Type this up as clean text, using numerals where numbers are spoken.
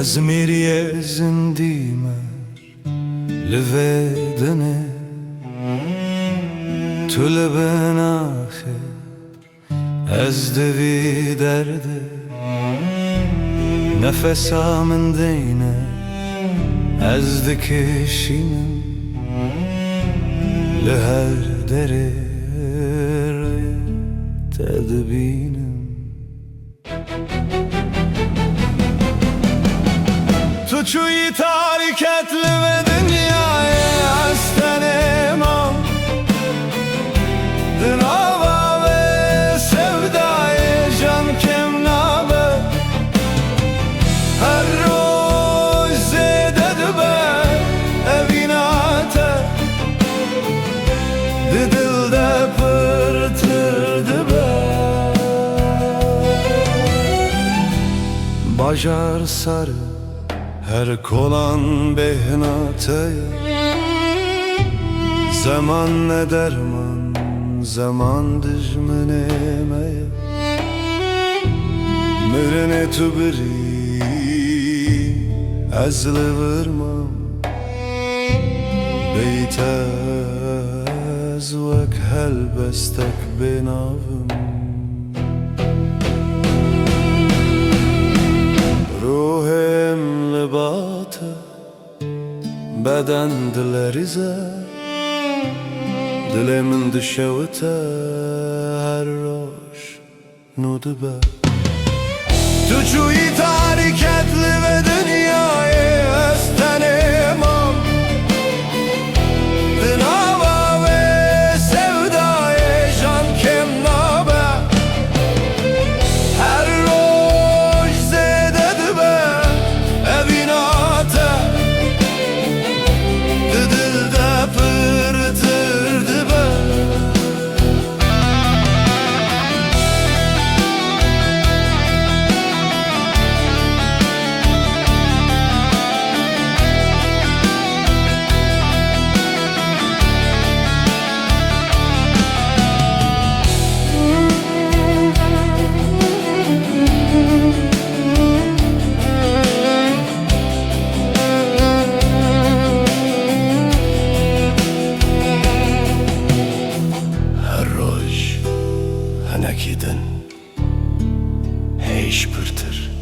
Ezmiriye zindime لvedene تو لبن آخه از دوی درده نفسامın دینه از دکشینم لهر dere tedbinem تو çuyu tarik etli ve dünyaya astenemam Dınava ve sevdaya can kemnabe Her roz zededu be evinate Didilde pırtırdı be Bajar sarı her kolan behnate Zaman ne derman, zaman dijmenemeye Mürene tu biri ezli vırmam Beytez vek helbestek benavım Ruhem libate beden dilerize Dilimin dişevite her roş nudibe Tu çuyi tarik etli ve dünyaya estenemam Dınava ve sevdaya can kemnabe Her roş zededu be evinate Didilde pırtırdı be Nekidin, heş pırtır